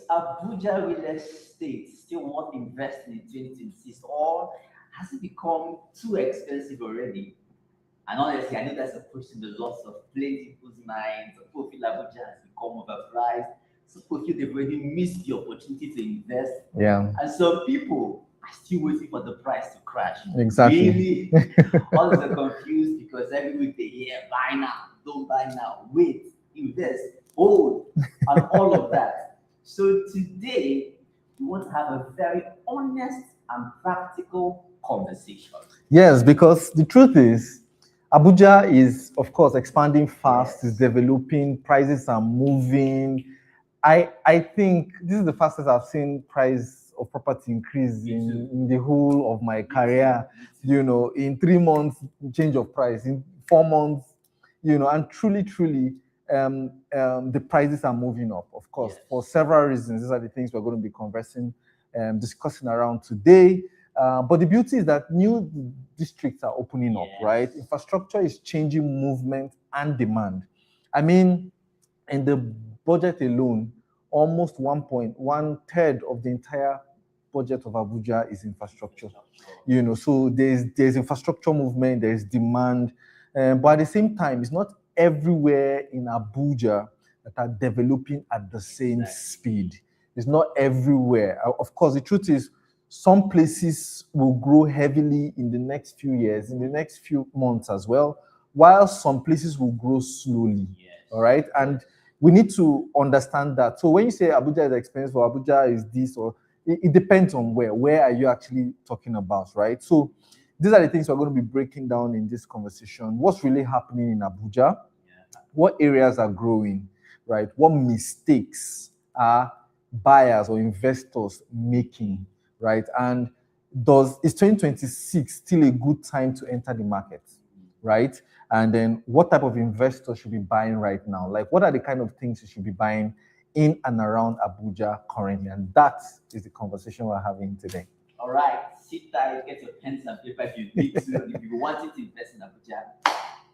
Abuja real estate still worth investing in 2026, or has it become too expensive already? And honestly, I know that's a question that lots of plenty people's minds. Some people feel Abuja has become overpriced. Some people feel they've already missed the opportunity to invest. Yeah, And some people are still waiting for the price to crash. exactly. Really? Others are confused because every week they hear buy now, don't buy now, wait, invest, hold, and all of that. So today, we want to have a very honest and practical conversation. Yes, because the truth is, Abuja is, of course, expanding fast, is Yes. developing, prices are moving. I think this is the fastest I've seen price of property increase Me too. in the whole of my Me too. career. Me too. In 3 months, change of price, in 4 months, and truly, the prices are moving up, of course, for Yes. several reasons. These are the things we're going to be discussing around today. But the beauty is that new districts are opening up, right? Yes. Infrastructure is changing movement and demand. I mean, in the budget alone, almost 1.1 third of the entire budget of Abuja is infrastructure. Infrastructure. So there's infrastructure movement, there's demand, but at the same time, it's not everywhere in Abuja that are developing at the same Exactly. speed. It's not everywhere. Of course, the truth is, some places will grow heavily in the next few years, in the next few months as well, while some places will grow slowly. Yes. All right. And we need to understand that. So when you say Abuja is expensive or Abuja is this, or it depends on where. Where are you actually talking about, right? So these are the things we're going to be breaking down in this conversation. What's really happening in Abuja? Yeah. What areas are growing, right? What mistakes are buyers or investors making, right? And is 2026 still a good time to enter the market, right? And then what type of investor should be buying right now? Like, what are the kind of things you should be buying in and around Abuja currently? And that is the conversation we're having today. All right, sit tight, get your pens and paper if you need to, and if you wanted to invest in Abuja,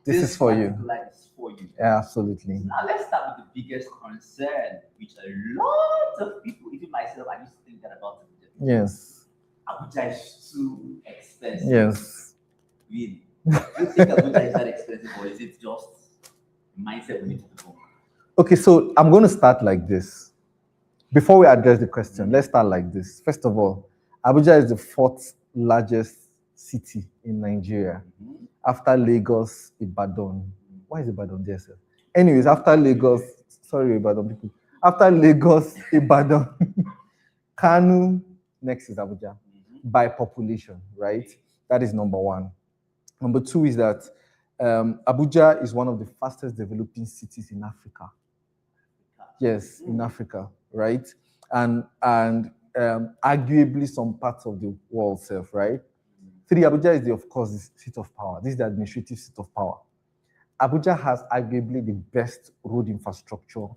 This is for you. particular is for you. Yeah, absolutely. So now let's start with the biggest concern, which a lot of people, even myself, I used to think that about Abuja. Yes. Abuja is too expensive. Yes. Really. Do you think Abuja is that expensive, or is it just a mindset we need to develop? Okay, so I'm going to start like this. Before we address the question, let's start like this. First of all, Abuja is the fourth largest city in Nigeria, after Lagos, Ibadan. Why is Ibadan there, sir? Anyways, after Lagos, sorry, Ibadan people. After Lagos, Ibadan, Kanu, next is Abuja, by population, right? That is number one. Number two is that Abuja is one of the fastest developing cities in Africa. Yes, in Africa, right? And arguably some parts of the world self, right? Three, Abuja is of course, the seat of power. This is the administrative seat of power. Abuja has arguably the best road infrastructure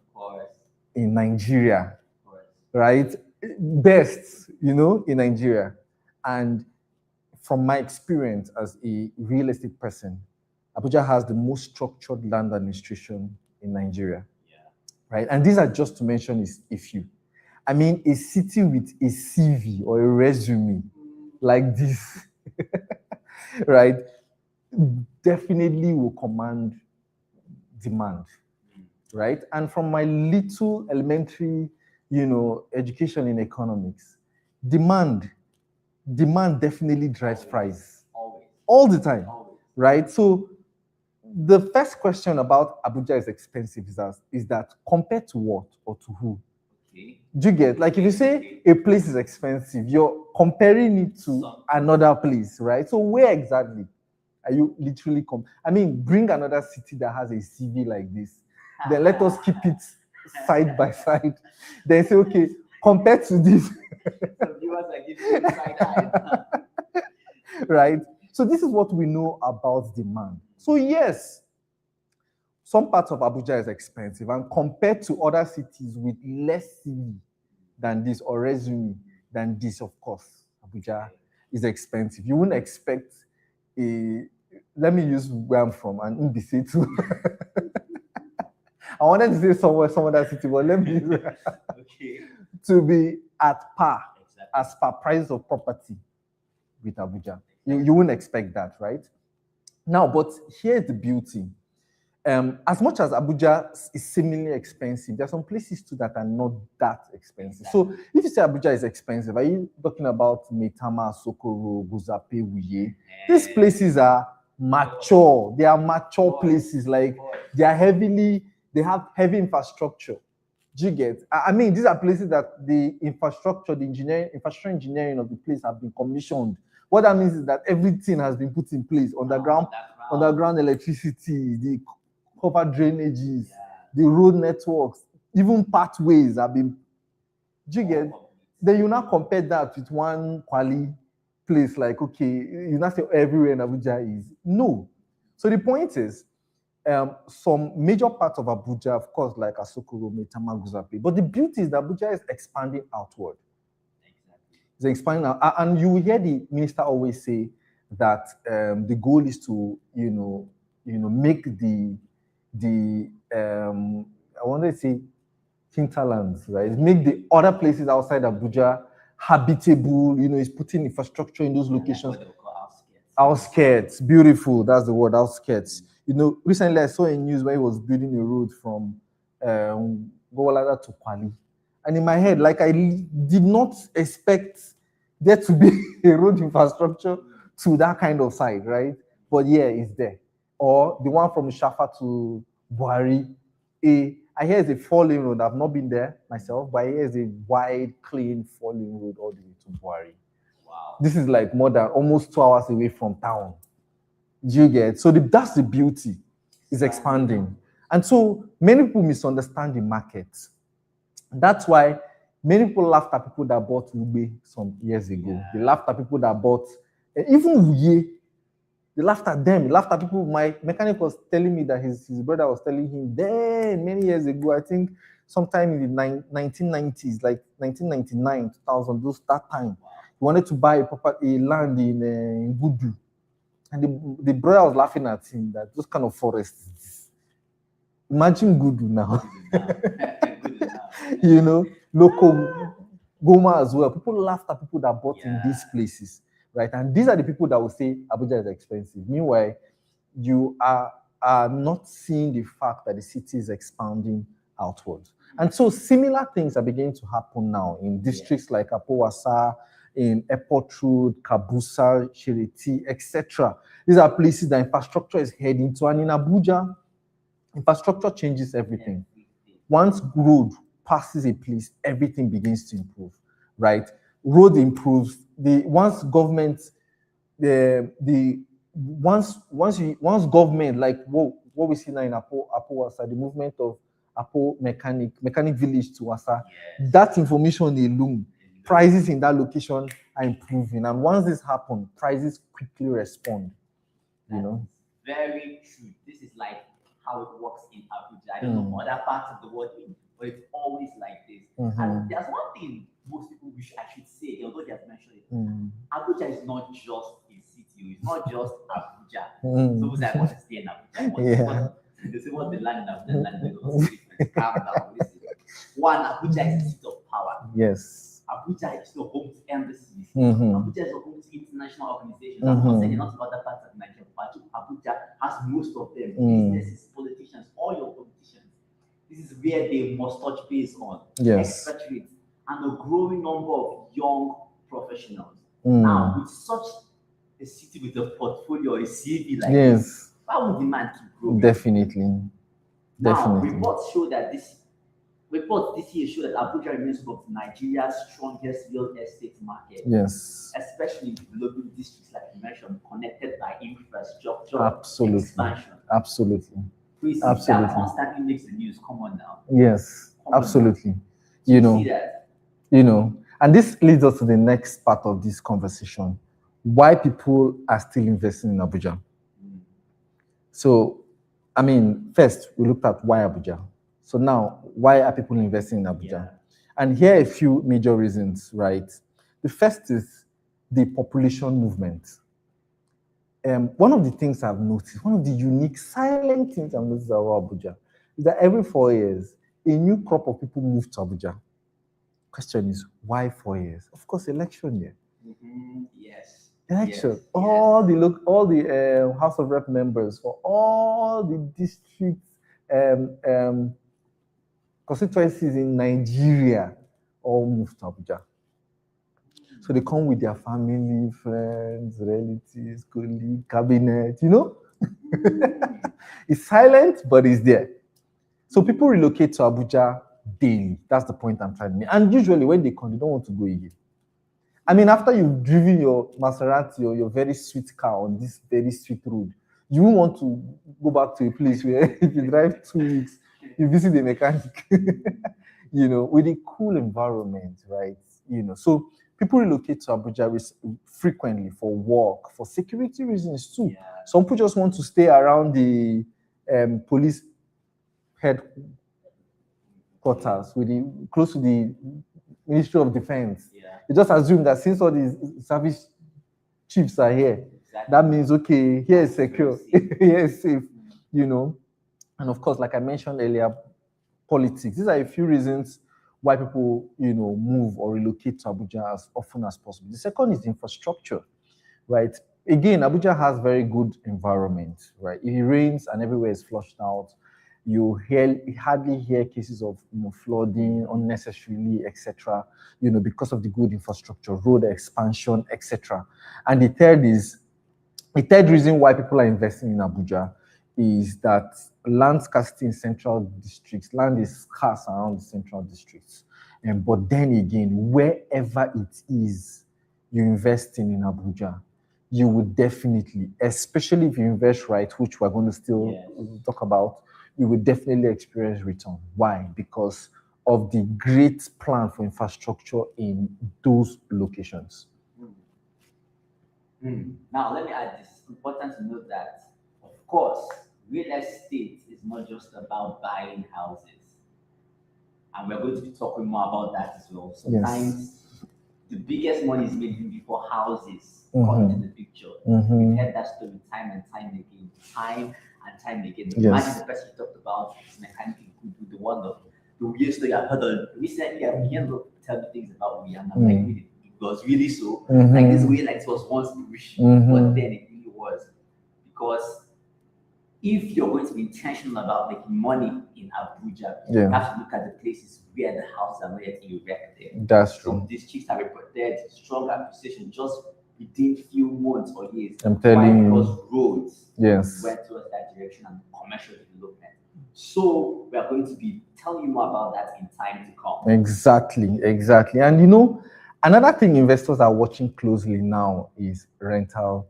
in Nigeria, right? Best, in Nigeria. And from my experience as a real estate person, Abuja has the most structured land administration in Nigeria. Right? And these are just to mention a few. I mean, a city with a CV or a resume like this, right, definitely will command demand, right? And from my little elementary, education in economics, demand definitely drives price. All the time, right? So the first question about Abuja is expensive is that compared to what or to who? Okay. Do you get? Like if you say a place is expensive, you're comparing it to another place, right? So where exactly are you literally bring another city that has a CV like this. Then let us keep it side by side. Then say, okay, compared to this. Some viewers are giving you side eye. Right? So this is what we know about demand. So yes, some parts of Abuja is expensive, and compared to other cities with less CV than this or resume than this, of course, Abuja is expensive. You wouldn't expect let me use where I'm from, an Mbisi to I wanted to say somewhere, some other city, but let me Okay. to be at par Exactly. as per price of property with Abuja. You wouldn't expect that, right? Now, but here's the beauty. As much as Abuja is seemingly expensive, there are some places too that are not that expensive. So if you say Abuja is expensive, are you talking about Maitama, Sokoro, Guzape, Wuye? These places are mature. They are mature places. Like they have heavy infrastructure. Do you get? I mean, these are places that the infrastructure engineering of the place have been commissioned. What that means is that everything has been put in place: underground electricity, the covered drainages, the road networks, even pathways have been. Do you get? Then you now compare that with one Kwali place, like, okay, you not say everywhere in Abuja is. No. So the point is, some major parts of Abuja, of course, like Asokoro, Maitama, Guzape. But the beauty is that Abuja is expanding outward. Exactly. It's expanding out, and you will hear the minister always say that the goal is to, make I want to say hinterlands, right? Make the other places outside Abuja habitable. It's putting infrastructure in those locations. Outskirts, beautiful. That's the word, outskirts. Recently I saw a news where he was building a road from Gowalada to Kwali. And in my head, like, I did not expect there to be a road infrastructure to that kind of side, right? But yeah, it's there. Or the one from Shafa to Buhari. I hear it's a 4-lane road. I've not been there myself, but I hear it's a wide, clean 4-lane road all the way to Buhari. Wow. This is like more than almost 2 hours away from town. Do you get? So that's the beauty. It's expanding. And so many people misunderstand the market. That's why many people laughed at people that bought Ube some years ago. Yeah. They laughed at people that bought, even Uye, they laughed at them. They laughed at people. My mechanic was telling me that his brother was telling him then many years ago, I think sometime in the 1990s, like 1999, 2000, that time, he wanted to buy a land in Gudu. And the brother was laughing at him that those kind of forests. Imagine Gudu now. Local Goma as well. People laughed at people that bought in these places, right? And these are the people that will say Abuja is expensive. Meanwhile, you are not seeing the fact that the city is expanding outwards. And so similar things are beginning to happen now in districts like Apowasa, in Airport Road, Kabusa, Shireti, etc. These are places that infrastructure is heading to. And in Abuja, infrastructure changes everything. Once road passes a place, everything begins to improve, right? Road improves. Once government, like what we see now in Apo-Wasa, the movement of Apo mechanic village to Wasa, that information alone, prices in that location are improving. And once this happens, prices quickly respond. Very true. This is like how it works in Abuja. I don't know other parts of the world, but it's always like this. And there's one thing most people I should say, although they have mentioned it. Abuja is not just a city. It's not just Abuja. So who's I want to stay in Abuja? They say what the land of the land is. Calm down. Listen. One, Abuja is a seat of power. Yes. Abuja is your home to embassies. Abuja is your home to international organizations. I'm not saying not other parts of Nigeria, but Abuja has most of them. Businesses, politicians, all your politicians. This is where they must touch base on. Expatriates and a growing number of young professionals. Now, with such a city with a portfolio or a CV like this, why would demand to grow? Definitely. Now, reports this year show that Abuja remains one of Nigeria's strongest real estate market. Yes. Especially in developing districts like you mentioned, connected by infrastructure expansion. Absolutely. That constantly makes the news. Come on now. Yes, absolutely. You see that? And this leads us to the next part of this conversation. Why people are still investing in Abuja. So, first we looked at why Abuja. So now, why are people investing in Abuja? And here are a few major reasons, right? The first is the population movement. One of the things I've noticed, one of the unique silent things I've noticed about Abuja, is that every 4 years, a new crop of people move to Abuja. Question is, why 4 years? Of course, election year. Yes. Election. Yes. All the House of Rep members for all the district constituencies in Nigeria all move to Abuja. So they come with their family, friends, relatives, colleagues, cabinet, It's silent, but it's there. So people relocate to Abuja daily. That's the point I'm trying to make. And usually when they come, they don't want to go again. I mean, after you've driven your Maserati or your very sweet car on this very sweet road, you won't want to go back to a place where if you drive 2 weeks, you visit the mechanic, with a cool environment, right? So people relocate to Abuja frequently for work, for security reasons too. Yeah. Some people just want to stay around the police headquarters, close to the Ministry of Defense. Yeah. You just assume that since all these service chiefs are here, Exactly. that means, okay, here is secure, here is safe, And of course, like I mentioned earlier, politics. These are a few reasons why people, move or relocate to Abuja as often as possible. The second is infrastructure, right? Again, Abuja has very good environment, right? If it rains and everywhere is flushed out, you hardly hear cases of flooding unnecessarily, etc. Because of the good infrastructure, road expansion, etc. And the third reason why people are investing in Abuja is that land scarcity in central districts. Land is scarce around the central districts. But then again, wherever it is you invest in Abuja, you would definitely, especially if you invest right, which we're going to still talk about, you will definitely experience return. Why? Because of the great plan for infrastructure in those locations. Now, let me add this. It's important to note that, of course, real estate is not just about buying houses. And we're going to be talking more about that as well. Sometimes the biggest money is made before houses come into the picture. We've heard that story time and time again. Imagine the person you talked about, this mechanic could do the one of the weird story I've heard of. Recently, I've been tell me things about me, and I'm like, really, it was really so. Like this way, like it was once a wish, but then it really was. Because if you're going to be intentional about making money in Abuja, you have to look at the places where the houses are ready to be erected. That's true. Some districts have reported strong appreciation just within few months or years. I'm telling you. Because roads went towards that direction and commercial development. So we are going to be telling you more about that in time to come. Exactly. And another thing investors are watching closely now is rental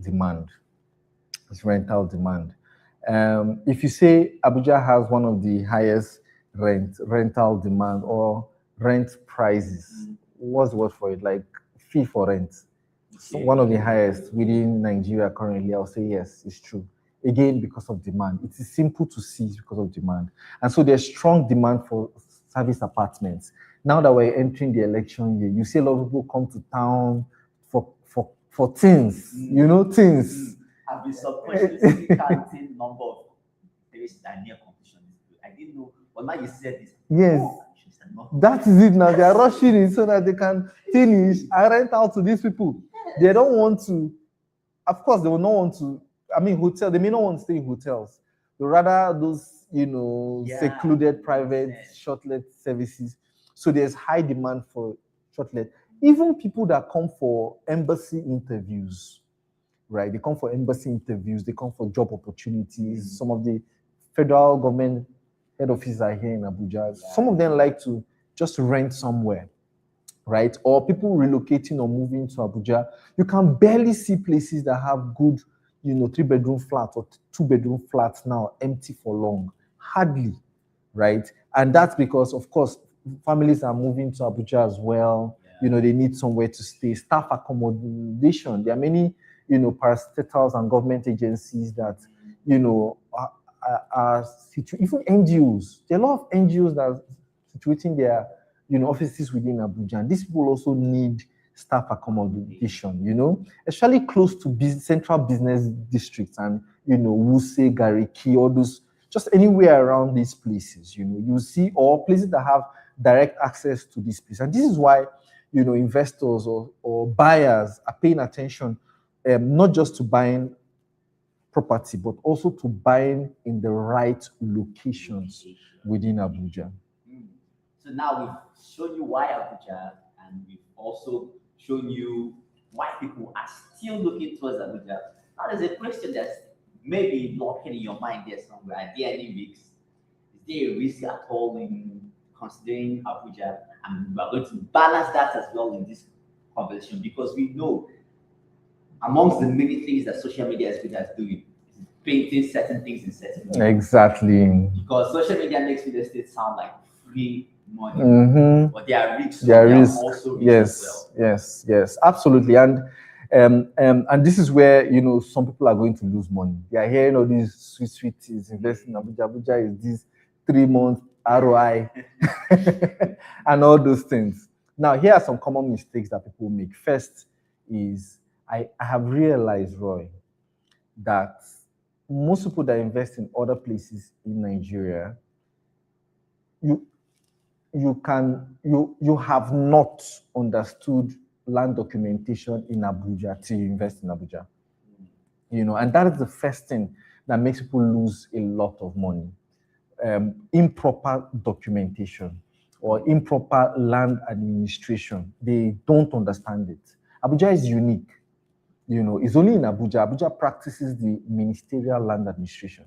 demand. If you say Abuja has one of the highest rental demand or rent prices, what's the word for it? Like fee for rent. So one of the highest within Nigeria currently, I'll say yes, it's true. Again, because of demand. It is simple to see because of demand. And so there's strong demand for service apartments. Now that we're entering the election year, you see a lot of people come to town for things, things. I've been surprised to see counting number of places that are near completion. I didn't know, but now you said this. Yes. That is it now. They are rushing it so that they can finish and rent out to these people. They don't want to, of course, they will not want to. They may not want to stay in hotels. They rather those, secluded private short-let services. So there's high demand for short-let. Even people that come for embassy interviews, right? They come for embassy interviews. They come for job opportunities. Some of the federal government head offices are here in Abuja. Some of them like to just rent somewhere, right? Or people relocating or moving to Abuja. You can barely see places that have good, 3-bedroom flat or 2-bedroom flats now empty for long. Hardly, right? And that's because, of course, families are moving to Abuja as well. They need somewhere to stay. Staff accommodation. There are many, parastatals and government agencies that, are even NGOs. There are a lot of NGOs that are situating their, offices within Abuja. And these people also need staff accommodation, especially close to central business districts and, Wuse, Gariki, all those just anywhere around these places, you see, or places that have direct access to this place. And this is why, investors or buyers are paying attention, not just to buying property, but also to buying in the right locations within Abuja. So now we've shown you why Abuja, and we've also shown you why people are still looking towards Abuja. Now there's a question that's maybe lurking in your mind there somewhere. Are there any risks? Is there a risk at all in considering Abuja? And we're going to balance that as well in this conversation, because we know amongst the many things that social media is good at doing is painting certain things in certain ways. Exactly. Because social media makes real estate sound like free money, but there are risks. There are risks. Also risks yes, as well. yes, absolutely. And this is where some people are going to lose money. They are hearing all these sweet things. Investing in Abuja. Abuja is this 3-month ROI and all those things. Now, here are some common mistakes that people make. First is I have realized, Roy, that most people that invest in other places in Nigeria, you have not understood land documentation in Abuja till you invest in Abuja. And that is the first thing that makes people lose a lot of money. Improper documentation or improper land administration. They don't understand it. Abuja is unique. It's only in Abuja. Abuja practices the ministerial land administration,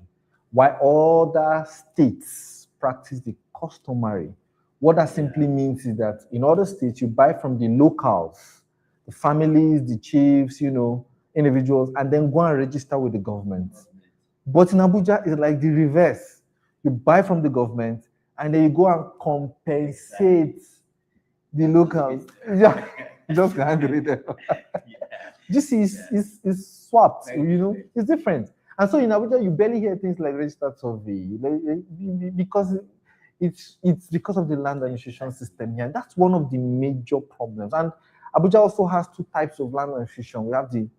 while other states practice the customary. What that simply means is that in other states, you buy from the locals, the families, the chiefs, individuals, and then go and register with the government. But in Abuja, it's like the reverse. You buy from the government, and then you go and compensate the locals. Just handle it. This is swapped, it's different. And so in Abuja, you barely hear things like registered survey, because it's because of the land administration system here. And that's one of the major problems. And Abuja also has 2 types of land administration. We have the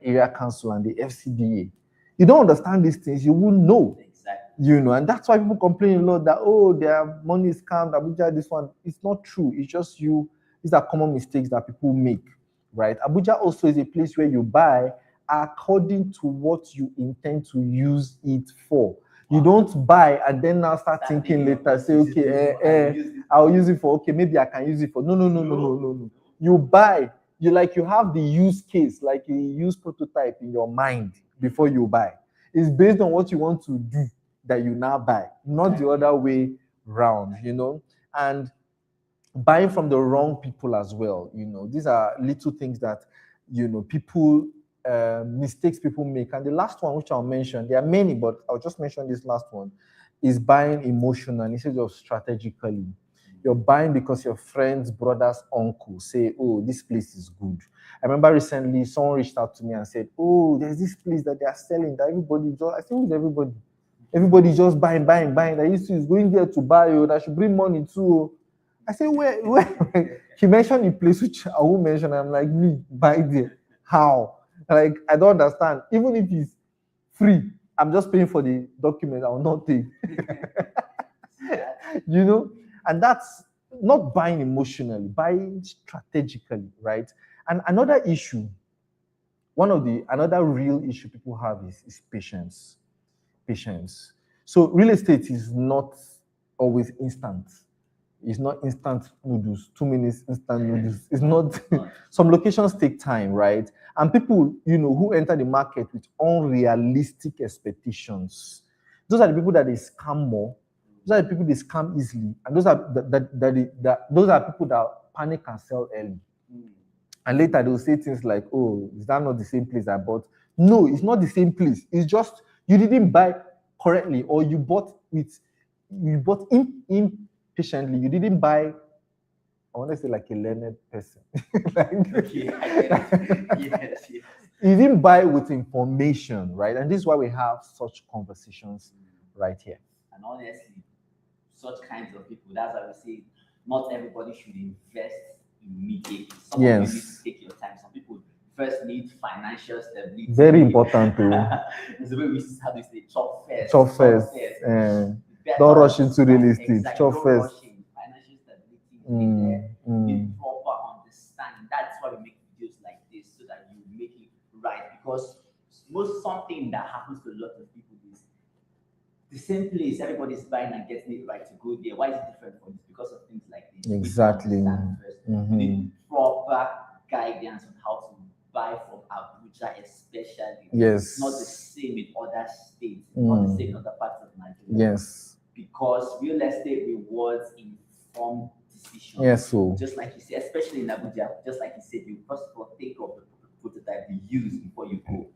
area council and the FCDA. You don't understand these things, you won't know. Exactly. And that's why people complain a lot that, their money is scammed, Abuja, this one. It's not true. It's just these are common mistakes that people make, right? Abuja also is a place where you buy according to what you intend to use it for. You don't buy and then now start thinking later, say, okay, I'll use it for, okay, maybe I can use it for. No. You buy, you have the use case, like a use prototype in your mind before you buy. It's based on what you want to do that you now buy, not the other way round, and buying from the wrong people as well. These are little things that, people, mistakes people make. And the last one, which I'll mention, there are many, but I'll just mention this last one, is buying emotionally instead of strategically. You're buying because your friends, brothers, uncles say, this place is good. I remember recently someone reached out to me and said, there's this place that they are selling that everybody just, I think it's everybody. Everybody just buying. That used to is going there to buy, that should bring money too. I said, where? He mentioned a place which I won't mention. I'm like, me, buy there. How? Like, I don't understand. Even if it's free, I'm just paying for the document. I will not take. And that's not buying emotionally, buying strategically, right? And another issue, another real issue people have is patience. Patience. So real estate is not always instant. It's not instant noodles, 2 minutes instant noodles. It's not. Some locations take time, right? And people, who enter the market with unrealistic expectations, those are the people that they scam more. Those are the people they scam easily, and those are those are people that panic and sell early. And later they will say things like, is that not the same place I bought? No, it's not the same place. It's just you didn't buy correctly, or you bought impatiently. You didn't buy, I want to say like a learned person. Yes. You didn't buy with information, right? And this is why we have such conversations right here. And honestly, such kinds of people, that's why we say not everybody should invest immediately. Some of you need to take your time. Some people first need financial stability. Very important too. It's the way we have this chop first. Chop first. Don't rush into real estate. Exactly. Chop Don't first. rush in. Financial stability. Need proper understanding. That's why we make videos like this, so that you make it right. Because something that happens to a lot of people is the same place, everybody's buying and getting it right to go there. Why is it different from this? Because of things like this. Exactly. You need proper guidance on how to buy from Abuja, especially. Yes. It's not the same in other states, not the same in other parts of Nigeria. Yes. Because real estate rewards informed decisions. Yes, so just like you said, especially in Abuja, just like you said, you first of all take up the prototype you use before you go.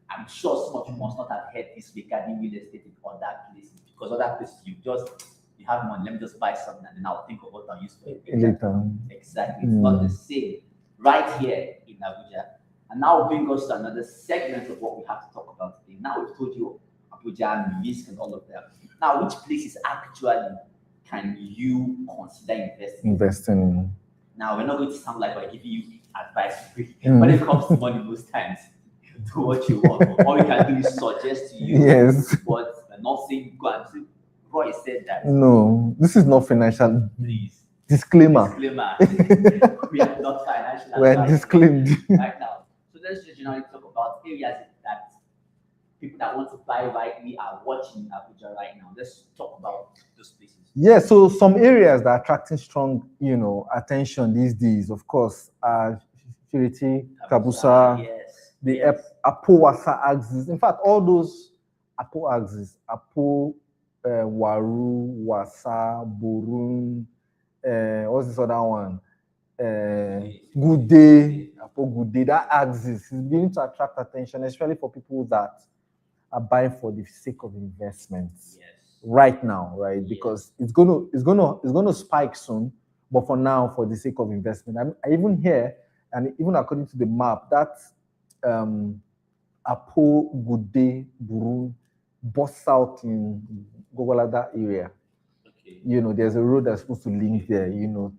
I'm sure some of you must not have heard this regarding real estate in other places, because other places you have money, let me just buy something and then I'll think of what I'll use for it later. Exactly. It's not the same right here in Abuja. And now we'll bring us to another segment of what we have to talk about today. Now we've told you Abuja and risk and all of that. Now, which places actually can you consider investing in? Now, we're not going to sound like we're giving you advice when it comes to money most times. Do what you want. All we can do is suggest to you. Yes. But we're not saying go and do. Roy said that. No, this is not financial. Please. Disclaimer. We are not financial. We're disclaimed. Right now. So let's just generally talk about areas that people that want to buy rightly are watching Abuja right now. Let's talk about those places. Yeah, so some areas that are attracting strong, attention these days, of course, are Firiti, Kabusa, the Apo Wasa axis. In fact, all those Apo axis, Apo, Waru, Wasa, Burun, what's this other one? Good Day, Apo Good Day. That axis is beginning to attract attention, especially for people that are buying for the sake of investments. Yes. Right now, right? Yes. Because it's gonna spike soon, but for now, for the sake of investment, I even hear, and even according to the map, that Apo Good Day Burun busts out in Gogolada area. Okay. There's a road that's supposed to link there,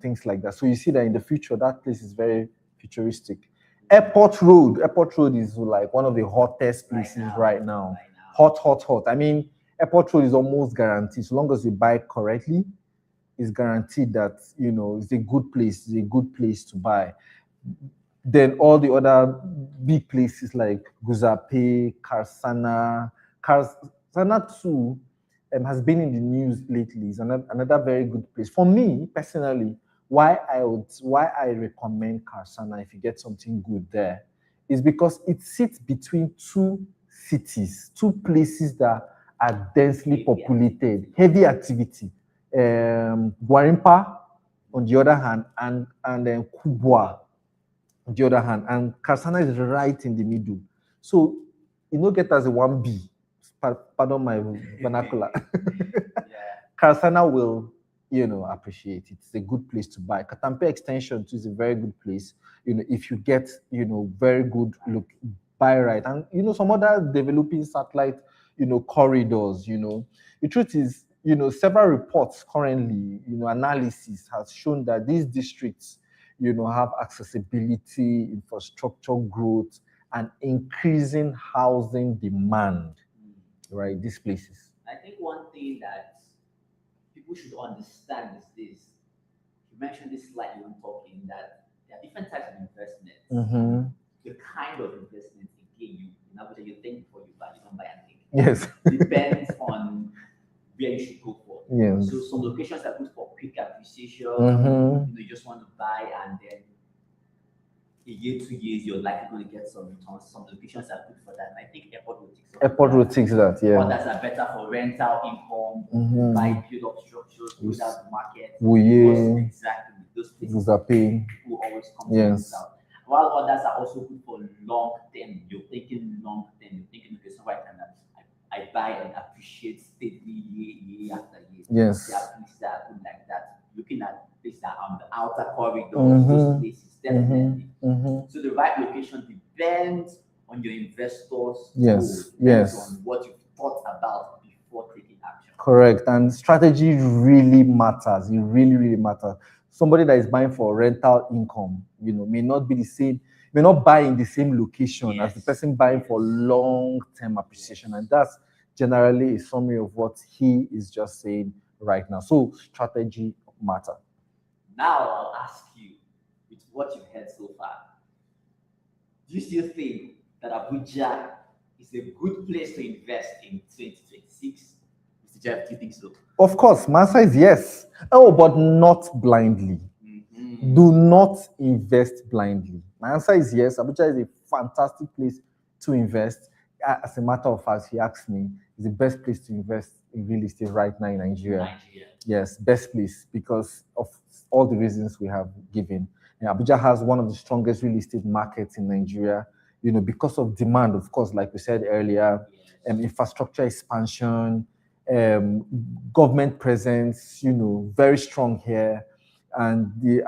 things like that. So you see that in the future, that place is very futuristic. Airport Road is like one of the hottest places right now. Hot. I mean, Airport Road is almost guaranteed. So long as you buy it correctly, it's guaranteed that, it's a good place. It's a good place to buy. Then all the other big places like Guzape, Karsana too, has been in the news lately. It's another very good place. For me, personally, why I recommend Karsana if you get something good there is because it sits between two cities, two places that are densely populated, heavy activity. Gwarimpa on the other hand, and then Kubwa on the other hand, and Karsana is right in the middle. So get as a 1B. Pardon my vernacular. Karsana will, appreciate it. It's a good place to buy. Katampe Extension too is a very good place. If you get, very good look, buy right. And, some other developing satellite, corridors, The truth is, several reports currently, analysis has shown that these districts, have accessibility, infrastructure growth, and increasing housing demand, right? These places. I think one thing that people should understand is this. You mentioned this slightly when talking that there are different types of investments. Mm-hmm. The kind of investment, again, you think before you buy, you don't buy anything. Yes. Depends on where you should go for. Yes. So some locations are good for quick appreciation. Mm-hmm. You just want to buy, and then a year, 2 years, you're likely going to get some returns. Some locations are good for that. And I think Airport Road takes that. Yeah. Others are better for rental income, buy build up structures, build out the market. Exactly. Those places people always come to out. While others are also good for long term. You're thinking long term. You're thinking, okay, so right now I buy and appreciate steadily year after year. Yes. There are places that are good like that. Looking at places that are on the outer corridors, those places, definitely. So the right location depends on your investors. Yes. On what you've thought about before taking action. Correct. And strategy really matters. It really matters. Somebody that is buying for rental income, may not be the same, may not buy in the same location as the person buying for long-term appreciation. And that's generally a summary of what he is just saying right now. So strategy matter. Now I'll ask you, with what you've heard so far, do you still think that Abuja is a good place to invest in 2026? Mr. Jeff, do you think so? Of course, my answer is yes. Oh, but not blindly. Do not invest blindly. My answer is yes. Abuja is a fantastic place to invest. As a matter of fact, if you ask me, it's the best place to invest in real estate right now in Nigeria. Yes, best place because of all the reasons we have given. And Abuja has one of the strongest real estate markets in Nigeria, because of demand, of course, like we said earlier, infrastructure expansion, government presence, very strong here, and the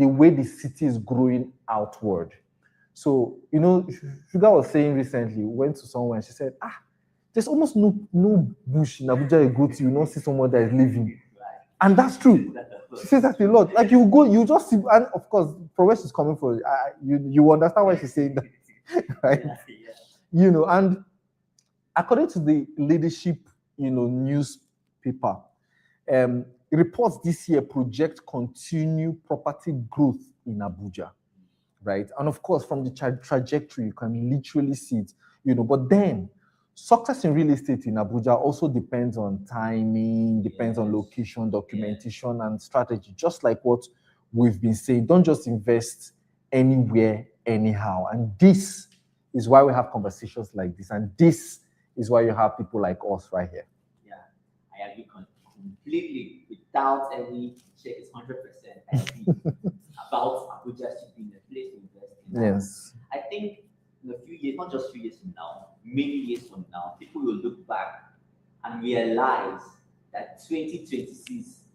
way the city is growing outward. So, Sugar was saying recently, went to someone and she said, there's almost no bush in Abuja you go to, you don't see someone that is living. And that's true. She says that a lot. Like you go, you just see, and of course, from where she's coming from, you understand why she's saying that, right? And according to the leadership, newspaper, reports this year project continued property growth in Abuja, right? And of course, from the trajectory, you can literally see it, but then success in real estate in Abuja also depends on timing, depends on location, documentation, and strategy. Just like what we've been saying, don't just invest anywhere, anyhow. And this is why we have conversations like this. And this is why you have people like us right here. Yeah, I agree completely. Without any check, it's 100%. I agree about Abuja should be a place to invest in. Yes. I think in a few years, not just few years from now, many years from now, people will look back and realize that 2026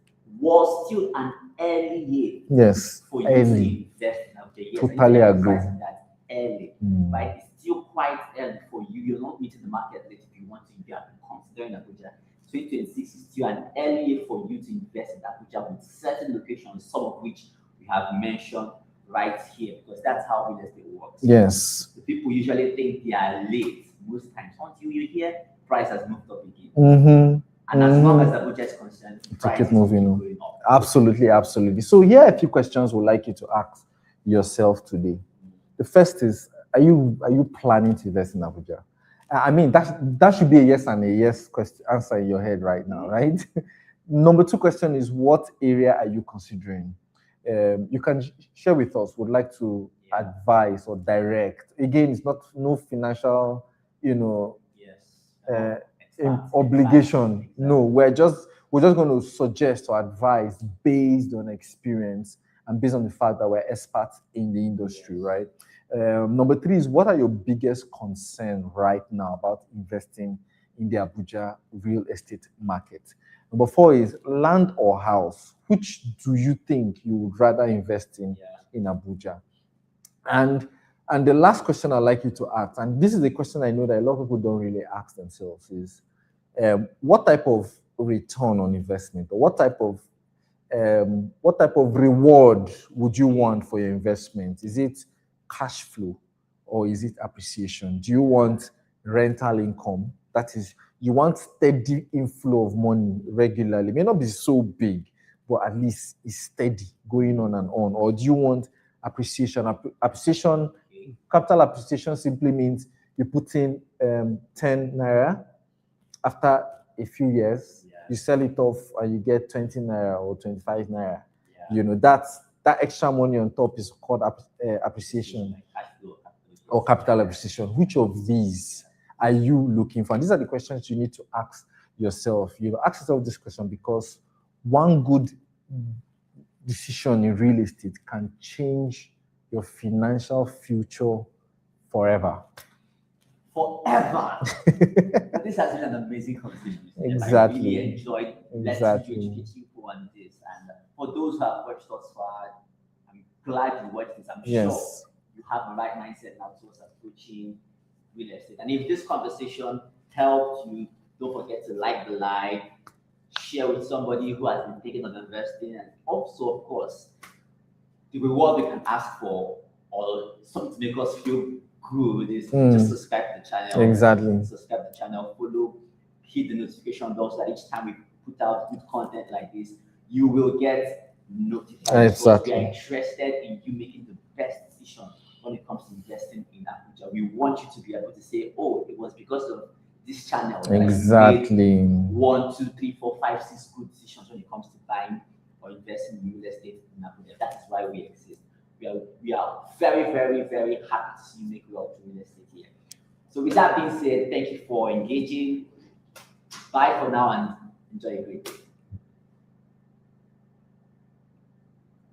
was still an early year for you to invest in Abuja. Yes, totally agree. That early, right? It's still quite early for you. You're not meeting the market rate if you want to be considering Abuja. 2026 is still an early year for you to invest in Abuja with certain locations, some of which we have mentioned right here, because that's how real estate works. Yes. The people usually think they are late most times until you hear price has moved up again. And as long as Abuja is concerned, price keep is moving going up. Absolutely. So here are a few questions we'd like you to ask yourself today. The first is, are you planning to invest in Abuja? I mean, that should be a yes and a yes question answer in your head right now, right? Number two question is, what area are you considering? You can share with us. Would like to advise or direct. Again, it's no financial, obligation. Exactly. No, we're just going to suggest or advise based on experience and based on the fact that we're experts in the industry, right? Number three is, what are your biggest concerns right now about investing in the Abuja real estate market? Number four is, land or house. Which do you think you would rather invest in Abuja? And the last question I'd like you to ask, and this is a question I know that a lot of people don't really ask themselves, is what type of return on investment, or what type of reward would you want for your investment? Is it cash flow or is it appreciation? Do you want rental income? That is, you want steady inflow of money regularly. It may not be so big, but at least it's steady, going on and on. Or do you want appreciation? Appreciation, capital appreciation simply means you put in 10 naira. After a few years, you sell it off and you get 20 naira or 25 naira. That extra money on top is called appreciation or capital appreciation. Which of these are you looking for? And these are the questions you need to ask yourself. Ask yourself this question, because one good decision in real estate can change your financial future forever. Forever. This has been an amazing conversation. Exactly. I really enjoyed letting you educate people on this. And for those who have watched us far, I'm glad you watched this. I'm sure you have the right mindset now towards approaching real estate. And if this conversation helped you, don't forget to like the live, share with somebody who has been thinking of investing, and also, of course, the reward we can ask for, or something to make us feel good is just subscribe to the channel. Exactly. Subscribe to the channel, follow, hit the notification bell so that each time we put out good content like this, you will get notified. Exactly. We are interested in you making the best decision when it comes to investing in Abuja. We want you to be able to say, oh, it was because of this channel that Exactly. I made 1, 2, 3, 4, 5, 6 good decisions when it comes to buying or investing in real estate in Abuja. That is why we exist. We are very, very, very happy to see you make wealth in real estate here. So with that being said, thank you for engaging. Bye for now and enjoy your great day.